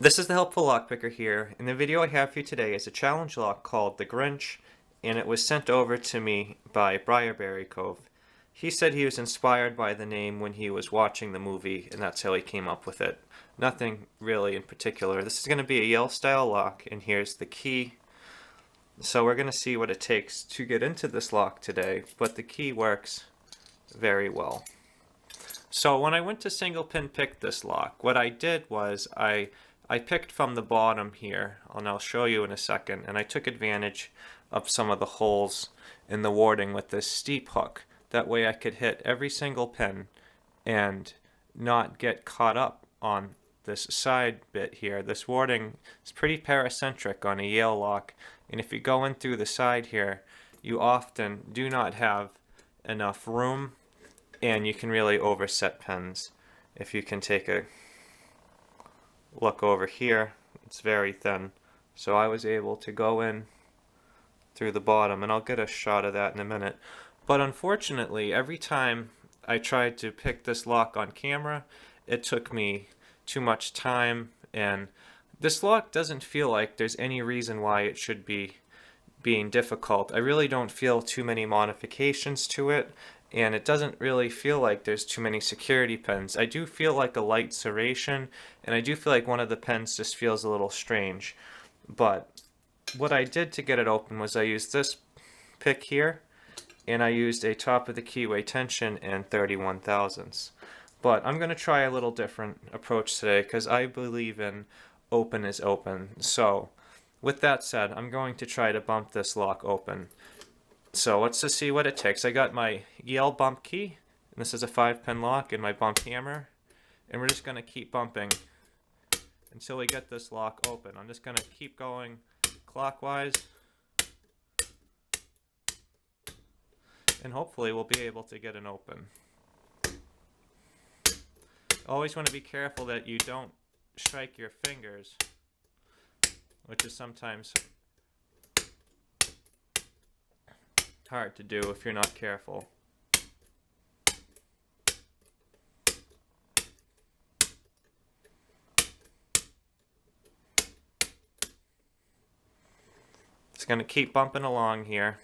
This is the Helpful Lockpicker here, and the video I have for you today is a challenge lock called the Grinch, and it was sent over to me by Briarberrycove. He said he was inspired by the name when he was watching the movie, and that's how he came up with it. Nothing really in particular. This is going to be a Yale style lock, and here's the key. So we're going to see what it takes to get into this lock today, but the key works very well. So when I went to single pin pick this lock, what I did was I picked from the bottom here, and I'll show you in a second, and I took advantage of some of the holes in the warding with this steep hook. That way I could hit every single pin and not get caught up on this side bit here. This warding is pretty paracentric on a Yale lock, and if you go in through the side here, you often do not have enough room, and you can really overset pins. If you can take a look over here, it's very thin, so I was able to go in through the bottom, and I'll get a shot of that in a minute. But unfortunately, every time I tried to pick this lock on camera, it took me too much time, and this lock doesn't feel like there's any reason why it should be being difficult. I really don't feel too many modifications to it, and it doesn't really feel like there's too many security pins. I do feel like a light serration, and I do feel like one of the pins just feels a little strange. But what I did to get it open was I used this pick here, and I used a top of the keyway tension and 31 thousandths. But I'm going to try a little different approach today because I believe in open is open. So with that said, I'm going to try to bump this lock open. So let's just see what it takes. I got my Yale bump key, and this is a 5-pin lock, and my bump hammer, and we're just going to keep bumping until we get this lock open. I'm just going to keep going clockwise, and hopefully we'll be able to get it open. Always want to be careful that you don't strike your fingers, which is sometimes hard to do if you're not careful. It's going to keep bumping along here.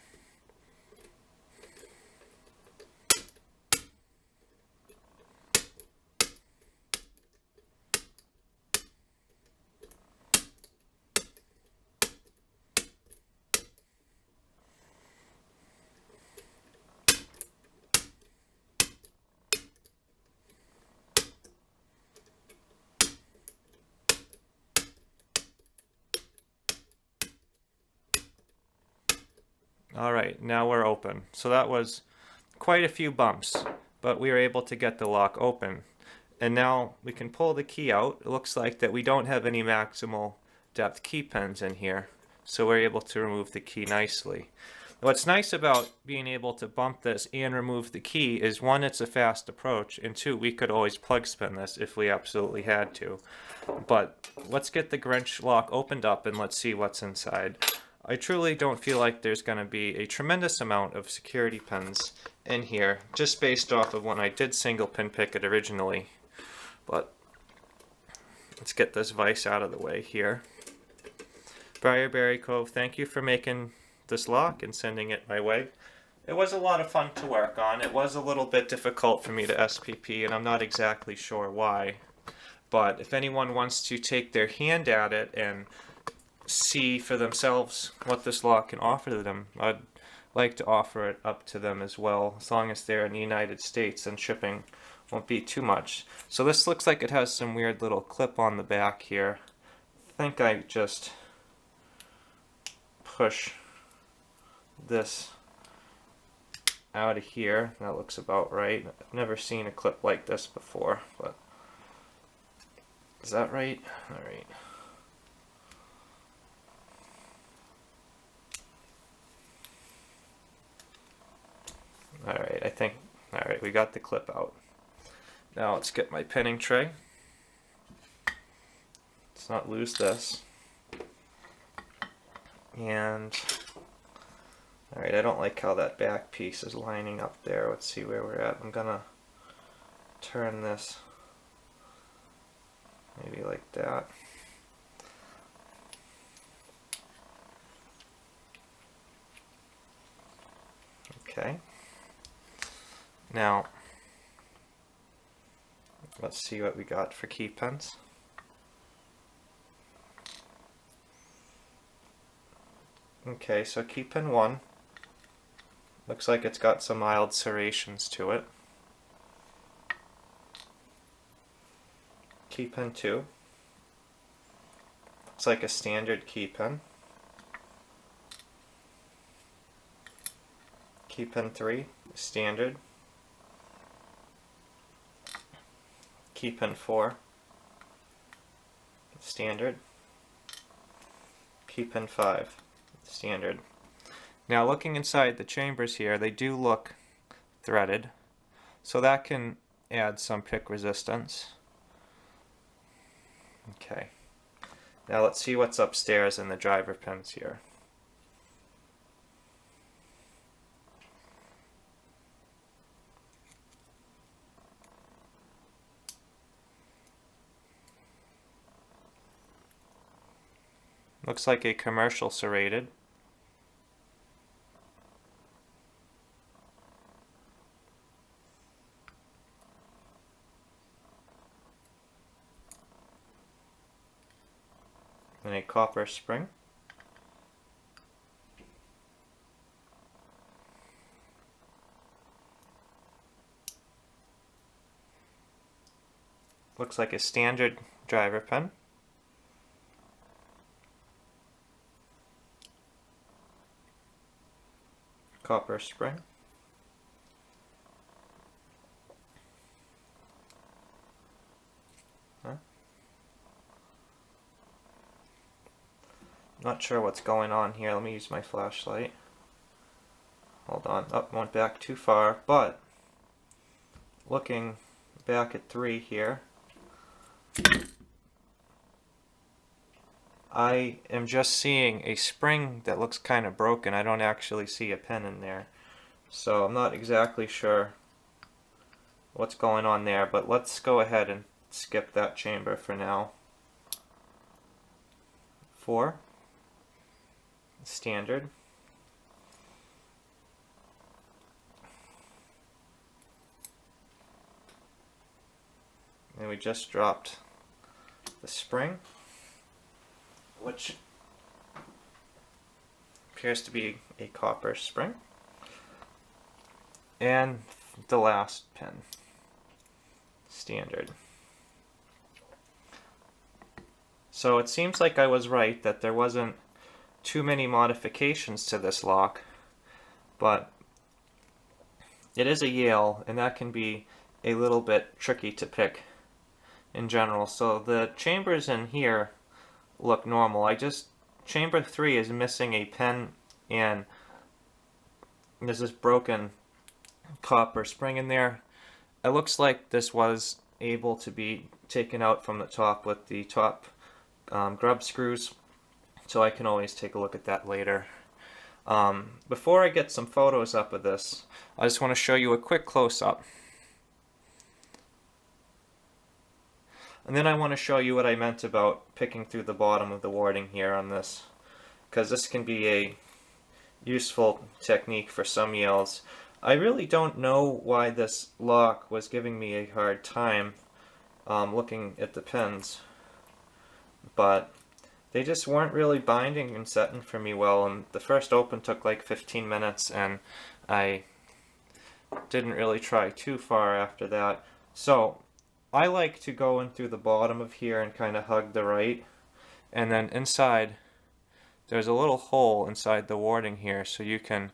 Alright, now we're open. So that was quite a few bumps, but we were able to get the lock open. And now we can pull the key out. It looks like that we don't have any maximal depth key pins in here, so we're able to remove the key nicely. What's nice about being able to bump this and remove the key is, one, it's a fast approach, and two, we could always plug spin this if we absolutely had to. But let's get the Grinch lock opened up and let's see what's inside. I truly don't feel like there's going to be a tremendous amount of security pins in here, just based off of when I did single pin pick it originally. But let's get this vise out of the way here. Briarberrycove, thank you for making this lock and sending it my way. It was a lot of fun to work on. It was a little bit difficult for me to SPP, and I'm not exactly sure why. But if anyone wants to take their hand at it and see for themselves what this lock can offer to them, I'd like to offer it up to them as well, as long as they're in the United States and shipping won't be too much. So this looks like it has some weird little clip on the back here. I think I just push this out of here. That looks about right. I've never seen a clip like this before, but is that right? Alright. Alright, I think, alright, we got the clip out. Now let's get my pinning tray. Let's not lose this. And, alright, I don't like how that back piece is lining up there. Let's see where we're at. I'm gonna turn this maybe like that. Okay. Now, let's see what we got for key pens. Okay, so key pen 1 looks like it's got some mild serrations to it. Key pen 2 looks like a standard key pen. Key pen 3, standard. Key pen 4, standard. Key pen 5, standard. Now looking inside the chambers here, they do look threaded, so that can add some pick resistance. Okay, now let's see what's upstairs in the driver pins here. Looks like a commercial serrated. And a copper spring. Looks like a standard driver pen. Copper spring. Not sure what's going on here. Let me use my flashlight. Hold on. Oh, went back too far. But looking back at 3 here, I am just seeing a spring that looks kind of broken. I don't actually see a pen in there. So I'm not exactly sure what's going on there, but let's go ahead and skip that chamber for now. 4, standard. And we just dropped the spring, which appears to be a copper spring. And the last pin, standard. So it seems like I was right that there wasn't too many modifications to this lock, but it is a Yale, and that can be a little bit tricky to pick in general. So the chambers in here look normal. Chamber 3 is missing a pen, and there's this broken copper spring in there. It looks like this was able to be taken out from the top with the top grub screws, so I can always take a look at that later. Before I get some photos up of this, I just want to show you a quick close-up. And then I want to show you what I meant about picking through the bottom of the warding here on this, because this can be a useful technique for some Yales. I really don't know why this lock was giving me a hard time looking at the pins, but they just weren't really binding and setting for me well, and the first open took like 15 minutes, and I didn't really try too far after that. So I like to go in through the bottom of here and kind of hug the right, and then inside there's a little hole inside the warding here, so you can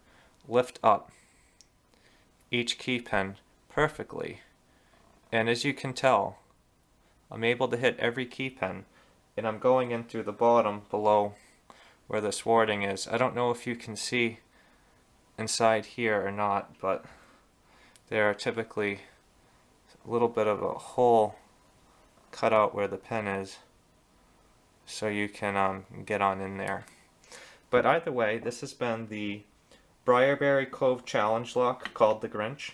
lift up each key pen perfectly. And as you can tell, I'm able to hit every key pen, and I'm going in through the bottom below where this warding is. I don't know if you can see inside here or not, but there are typically a little bit of a hole cut out where the pen is, so you can get on in there. But either way, this has been the Briarberrycove challenge lock called the Grinch.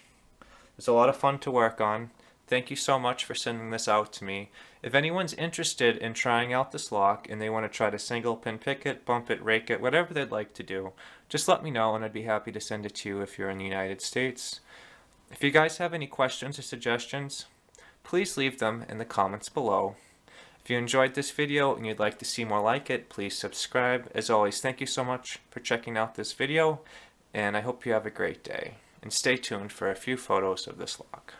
It's a lot of fun to work on. Thank you so much for sending this out to me. If anyone's interested in trying out this lock and they want to try to single pin pick it, bump it, rake it, whatever they'd like to do, just let me know and I'd be happy to send it to you if you're in the United States. If you guys have any questions or suggestions, please leave them in the comments below. If you enjoyed this video and you'd like to see more like it, please subscribe. As always, thank you so much for checking out this video, and I hope you have a great day. And stay tuned for a few photos of this lock.